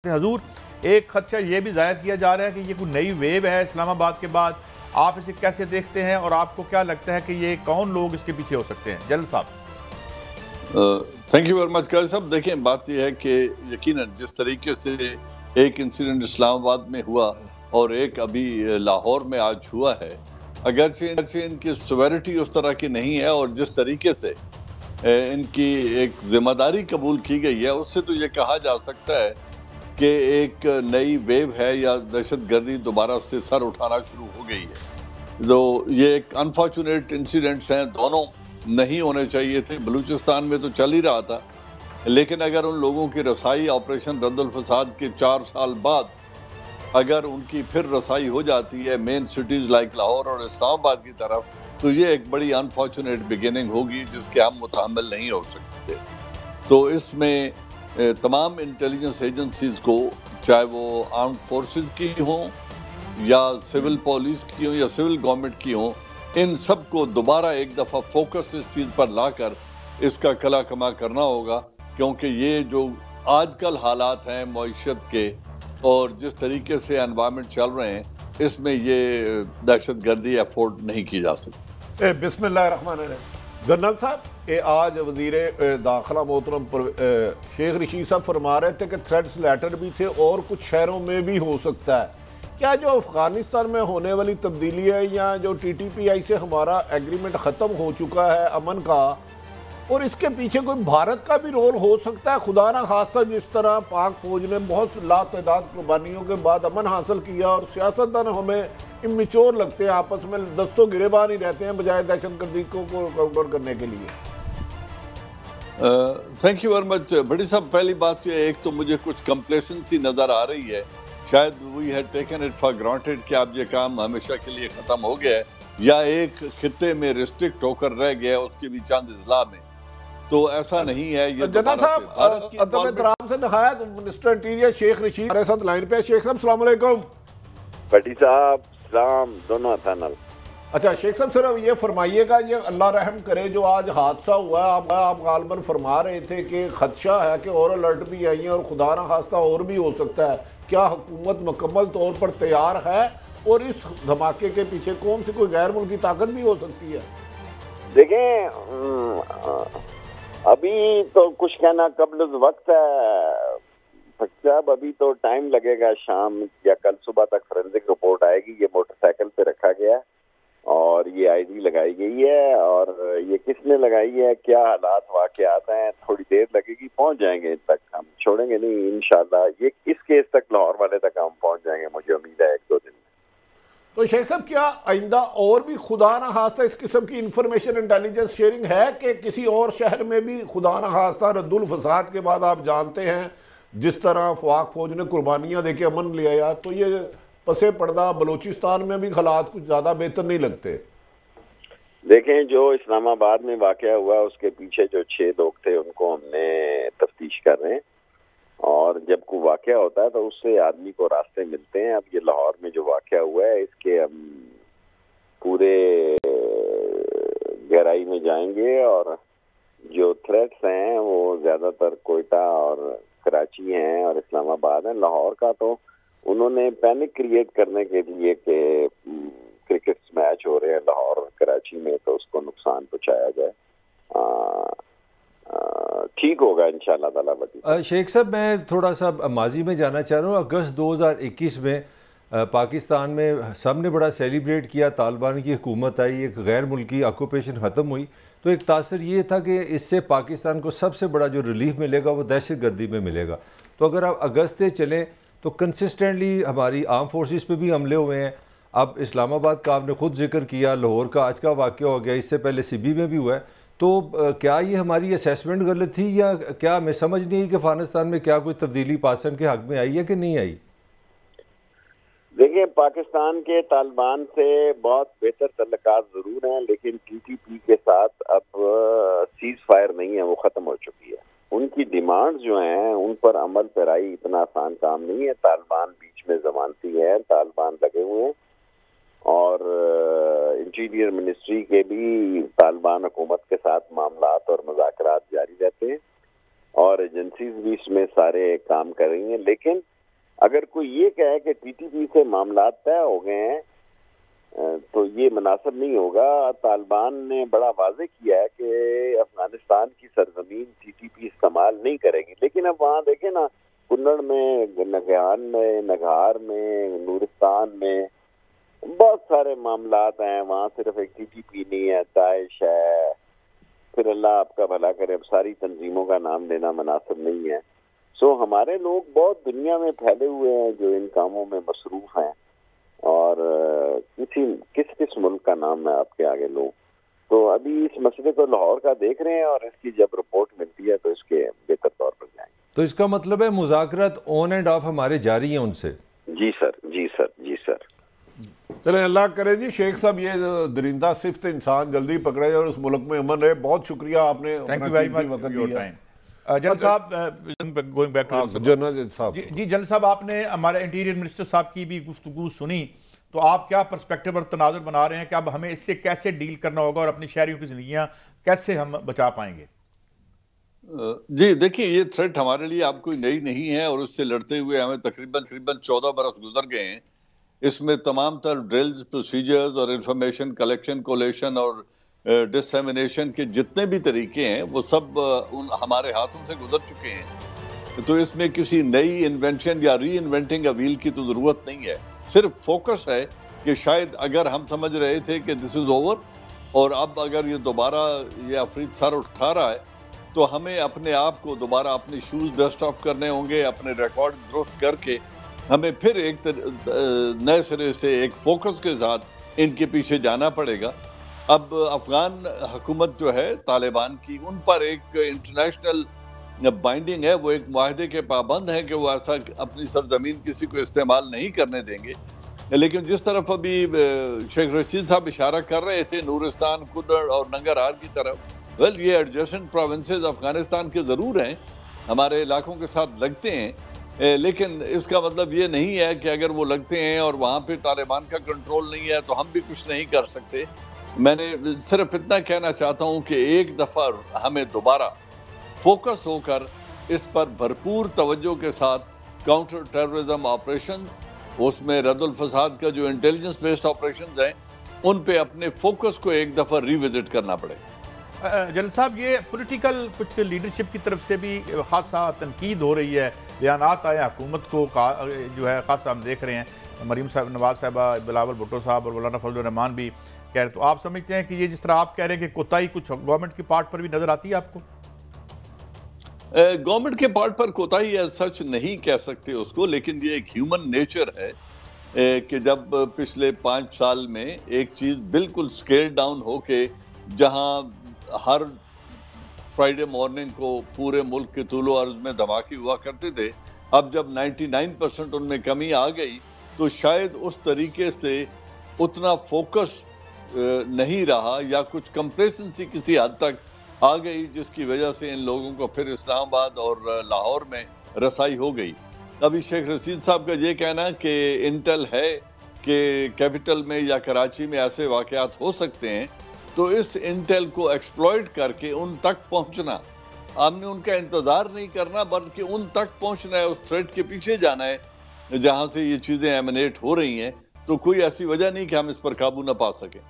حضور ایک خدشہ یہ بھی ظاہر کیا جا رہا ہے کہ یہ کوئی نئی ویو ہے اسلام آباد کے بعد، آپ اسے کیسے دیکھتے ہیں اور آپ کو کیا لگتا ہے کہ یہ کون لوگ اس کے پیچھے ہو سکتے ہیں؟ جلال صاحب۔ تھینک یو ویری مچ قاضی صاحب۔ دیکھیں بات یہ ہے کہ یقیناً جس طریقے سے ایک انسیڈنٹ اسلام آباد میں ہوا اور ایک ابھی لاہور میں آج ہوا ہے، اگرچہ ان کی سیویرٹی اس طرح کی نہیں ہے اور جس طریقے سے ان کی ایک ذمہ داری قبول کی گئی ہے، اس سے تو یہ کہا جا سکتا ہے کہ ایک نئی ویو ہے یا دہشت گردی دوبارہ سے سر اٹھانا شروع ہو گئی ہے۔ تو یہ ایک انفارچونیٹ انسیڈنٹس ہیں، دونوں نہیں ہونے چاہیے تھے۔ بلوچستان میں تو چل ہی رہا تھا، لیکن اگر ان لوگوں کی رسائی آپریشن رد الفساد کے 4 سال بعد اگر ان کی پھر رسائی ہو جاتی ہے مین سٹیز لائک لاہور اور اسلام آباد کی طرف، تو یہ ایک بڑی انفارچونیٹ بگننگ ہوگی جس کے ہم متحمل نہیں ہو سکتے۔ تو اس میں تمام انٹیلیجنس ایجنسیز کو، چاہے وہ آرمڈ فورسز کی ہوں یا سول پولیس کی ہوں یا سول گورنمنٹ کی ہوں، ان سب کو دوبارہ ایک دفعہ فوکس اس چیز پر لا کر اس کا کلا کما کرنا ہوگا، کیونکہ یہ جو آج کل حالات ہیں معیشت کے اور جس طریقے سے انوائرمنٹ چل رہے ہیں، اس میں یہ دہشت گردی افورڈ نہیں کی جا سکتی۔ بسم اللہ الرحمن الرحیم۔ جنرل صاحب، آج وزیر داخلہ محترم شیخ رشید صاحب فرما رہے تھے کہ تھریٹس لیٹر بھی تھے اور کچھ شہروں میں بھی ہو سکتا ہے۔ کیا جو افغانستان میں ہونے والی تبدیلی ہے یا جو ٹی ٹی پی آئی سے ہمارا ایگریمنٹ ختم ہو چکا ہے امن کا، اور اس کے پیچھے کوئی بھارت کا بھی رول ہو سکتا ہے؟ خدا نہ خواستہ جس طرح پاک فوج نے بہت لاتعداد قربانیوں کے بعد امن حاصل کیا اور سیاستدان ہمیں امیچور لگتے ہیں، آپس میں دستوں گریبان ہی رہتے ہیں بجائے دہشت گردی کو کاؤنٹر کرنے کے لیے۔ تھینک یو ویری مچ بھٹی صاحب۔ پہلی بات یہ ایک تو مجھے کچھ کمپلیسنسی نظر آ رہی ہے، شاید we had taken it for granted کہ اب یہ کام ہمیشہ کے لیے ختم ہو گیا ہے، یا ایک خطے میں ریسٹرکٹ ہو کر رہ گیا ہے اس کے بھی چند اضلاع میں، تو ایسا نہیں ہے۔ یہ جناب صاحب، ادب احترام سے نہایت منسٹر انٹیریئر شیخ رشید ہمارے ساتھ لائن پہ۔ شیخ صاحب السلام علیکم۔ بھٹی صاحب سلام، دونوں پینل۔ اچھا شیخ صاحب، صرف یہ فرمائیے گا، یہ اللہ رحم کرے جو آج حادثہ ہوا ہے، آپ غالباً فرما رہے تھے کہ خدشہ ہے کہ اور الرٹ بھی آئی ہیں اور خدا نہ خواستہ اور بھی ہو سکتا ہے، کیا حکومت مکمل طور پر تیار ہے اور اس دھماکے کے پیچھے کون سی کوئی غیر ملکی طاقت بھی ہو سکتی ہے؟ دیکھیں، ابھی تو کچھ کہنا قبل وقت ہے صاحب، ابھی تو ٹائم لگے گا، شام یا کل صبح تک فورینسک رپورٹ آئے گی۔ یہ موٹر سائیکل پہ رکھا گیا ہے اور یہ آئی ڈی لگائی گئی ہے، اور یہ کس نے لگائی ہے، کیا حالات واقعات ہیں، تھوڑی دیر لگے گی، پہنچ جائیں گے تک، ہم چھوڑیں گے نہیں انشاءاللہ۔ یہ اس کیس تک لاہور والے تک ہم پہنچ جائیں گے، مجھے امید ہے 1-2 دن میں۔ تو شیخ صاحب، کیا آئندہ اور بھی خدا نہ خواستہ اس قسم کی انفارمیشن انٹیلیجنس شیئرنگ ہے کہ کسی اور شہر میں بھی خدا نہ خواستہ رد الفساد کے بعد آپ جانتے ہیں جس طرح پاک فوج نے قربانیاں دے کے امن لیا، تو یہ پسے پردہ بلوچستان میں بھی حالات کچھ زیادہ بہتر نہیں لگتے؟ دیکھیں، جو اسلام آباد میں واقعہ ہوا اس کے پیچھے جو 6 لوگ تھے ان کو ہم نے تفتیش کر رہے ہیں، اور جب کوئی واقعہ ہوتا ہے تو اس سے آدمی کو راستے ملتے ہیں۔ اب یہ لاہور میں جو واقعہ ہوا ہے اس کے ہم پورے گہرائی میں جائیں گے، اور جو تھریٹس ہیں وہ زیادہ تر کوئٹہ اور کراچی ہیں اور اسلام آباد ہیں۔ لاہور کا تو انہوں نے پینک کریٹ کرنے کے لیے کہ کرکٹ میچ ہو رہے ہیں لاہور اور کراچی میں تو اس کو نقصان پہنچایا جائے، ٹھیک ہوگا انشاءاللہ تعالیٰ۔ شیخ صاحب، میں تھوڑا سا ماضی میں جانا چاہ رہا ہوں۔ اگست 2021 میں پاکستان میں سب نے بڑا سیلیبریٹ کیا، طالبان کی حکومت آئی، ایک غیر ملکی آکوپیشن ختم ہوئی، تو ایک تاثر یہ تھا کہ اس سے پاکستان کو سب سے بڑا جو ریلیف ملے گا وہ دہشت گردی میں ملے گا۔ تو اگر آپ اگست سے چلیں تو کنسسٹنٹلی ہماری آرم فورسز پہ بھی حملے ہوئے ہیں۔ اب اسلام آباد کا آپ نے خود ذکر کیا، لاہور کا آج کا واقعہ ہو گیا، اس سے پہلے سبی میں بھی ہوا ہے۔ تو کیا یہ ہماری اسیسمنٹ غلط تھی، یا کیا ہمیں سمجھ نہیں آئی کہ افغانستان میں کیا کوئی تبدیلی پاسن کے حق میں آئی ہے کہ نہیں آئی؟ دیکھیں، پاکستان کے طالبان سے بہت بہتر تعلقات ضرور ہیں، لیکن ٹی ٹی پی کے ساتھ اب سیز فائر نہیں ہے، وہ ختم ہو چکی ہے۔ ان کی ڈیمانڈ جو ہیں ان پر عمل پیرائی اتنا آسان کام نہیں ہے۔ طالبان بیچ میں ضمانتی ہے، طالبان لگے ہوئے ہیں، اور انٹیریئر منسٹری کے بھی طالبان حکومت کے ساتھ معاملات اور مذاکرات جاری رہتے ہیں، اور ایجنسیز بھی اس میں سارے کام کر رہی ہیں. لیکن اگر کوئی یہ کہے کہ ٹی ٹی پی سے معاملات طے ہو گئے ہیں تو یہ مناسب نہیں ہوگا. طالبان نے بڑا واضح کیا ہے کہ افغانستان کی سرزمین ٹی ٹی پی استعمال نہیں کرے گی. لیکن اب وہاں دیکھیں نا، کنڑ میں، نگہان میں، نگہار میں، نورستان میں بہت سارے معاملات ہیں. وہاں صرف ایک ٹی ٹی پی نہیں ہے، داعش ہے، پھر اللہ آپ کا بھلا کرے. اب ساری تنظیموں کا نام لینا مناسب نہیں ہے. سو ہمارے لوگ بہت دنیا میں پھیلے ہوئے ہیں جو ان کاموں میں مصروف ہیں، اور کس ملک کا نام میں آپ کے آگے لوں. تو ابھی اس مسئلے کو لاہور کا دیکھ رہے ہیں، اور اس کی جب رپورٹ ملتی ہے تو اس کے بہتر طور پر جائیں گے. تو اس کا مطلب ہے مذاکرات آن اینڈ آف ہمارے جاری ہیں ان سے؟ جی سر، جی سر، جی سر. چلیں اللہ کرے جی شیخ صاحب یہ درندہ صفت انسان جلدی پکڑے اور اس ملک میں امن رہے. بہت شکریہ آپ نے وقت دیا. جنرل صاحب، گوئنگ بیک ٹو جنرل صاحب، جی جنرل صاحب، آپ نے ہمارے انٹیریئر منسٹر صاحب کی بھی گفتگو سنی، تو آپ کیا پرسپیکٹو اور تناظر بنا رہے ہیں کہ اب ہمیں اس سے کیسے ڈیل کرنا ہوگا اور اپنی شہریوں کی زندگیاں کیسے ہم بچا پائیں گے؟ جی دیکھیں، یہ تھریٹ ہمارے لیے اب کوئی نئی نہیں ہے، اور اس سے لڑتے ہوئے ہمیں تقریباً 14 برس گزر گئے ہیں. اس میں تمام تر ڈرلز، پروسیجرز اور انفارمیشن کلیکشن، کولیشن اور ڈسیمینیشن کے جتنے بھی طریقے ہیں وہ سب ہمارے ہاتھوں سے گزر چکے ہیں. تو اس میں کسی نئی انوینشن یا ری انوینٹنگ اے وہیل کی تو ضرورت نہیں ہے. صرف فوکس ہے کہ شاید اگر ہم سمجھ رہے تھے کہ دس از اوور، اور اب اگر یہ دوبارہ یہ عفریت سر اٹھا رہا ہے، تو ہمیں اپنے آپ کو دوبارہ اپنے شوز ڈسٹ آف کرنے ہوں گے، اپنے ریکارڈ درست کر کے ہمیں پھر ایک نئے سرے سے ایک فوکس کے ساتھ ان کے پیچھے جانا پڑے گا. اب افغان حکومت جو ہے طالبان کی، ان پر ایک انٹرنیشنل بائنڈنگ ہے، وہ ایک معاہدے کے پابند ہیں کہ وہ ایسا اپنی سرزمین کسی کو استعمال نہیں کرنے دیں گے. لیکن جس طرف ابھی شیخ رشید صاحب اشارہ کر رہے تھے، نورستان، کنڑ اور ننگرہار کی طرف، یہ ایڈجسٹنٹ پروونسز افغانستان کے ضرور ہیں، ہمارے علاقوں کے ساتھ لگتے ہیں، لیکن اس کا مطلب یہ نہیں ہے کہ اگر وہ لگتے ہیں اور وہاں پہ طالبان کا کنٹرول نہیں ہے تو ہم بھی کچھ نہیں کر سکتے. میں نے صرف اتنا کہنا چاہتا ہوں کہ ایک دفعہ ہمیں دوبارہ فوکس ہو کر اس پر بھرپور توجہ کے ساتھ کاؤنٹر ٹیررزم آپریشن، اس میں رد الفساد کا جو انٹیلیجنس بیسڈ آپریشنز ہیں، ان پہ اپنے فوکس کو ایک دفعہ ری وزٹ کرنا پڑے. جنرل صاحب، یہ پولیٹیکل کچھ لیڈرشپ کی طرف سے بھی خاصا تنقید ہو رہی ہے، بیانات آئے حکومت کو جو ہے خاصا ہم دیکھ رہے ہیں. مریم صاحب، نواز صاحبہ، بلاول بھٹو صاحب اور مولانا فضل الرحمان بھی کہہ رہے. تو آپ سمجھتے ہیں کہ یہ جس طرح آپ کہہ رہے ہیں کہ کوتاہی کچھ گورنمنٹ کی پارٹ پر بھی نظر آتی ہے آپ کو؟ گورنمنٹ کے پارٹ پر کوتاہی سچ نہیں کہہ سکتے اس کو، لیکن یہ ایک ہیومن نیچر ہے کہ جب پچھلے 5 سال میں ایک چیز بالکل سکیل ڈاؤن ہو کے، جہاں ہر فرائیڈے مارننگ کو پورے ملک کے طول و عرض میں دھماکے ہوا کرتے تھے، اب جب 99% ان میں کمی آ گئی تو شاید اس طریقے سے اتنا فوکس نہیں رہا، یا کچھ کمپلیسنسی کسی حد تک آ گئی، جس کی وجہ سے ان لوگوں کو پھر اسلام آباد اور لاہور میں رسائی ہو گئی. ابھی شیخ رشید صاحب کا یہ کہنا کہ انٹل ہے کہ کیپٹل میں یا کراچی میں ایسے واقعات ہو سکتے ہیں، تو اس انٹل کو ایکسپلوئٹ کر کے ان تک پہنچنا، ہم نے ان کا انتظار نہیں کرنا بلکہ ان تک پہنچنا ہے، اس تھریٹ کے پیچھے جانا ہے جہاں سے یہ چیزیں ایمنیٹ ہو رہی ہیں. تو کوئی ایسی وجہ نہیں کہ ہم اس پر قابو نہ پا سکیں.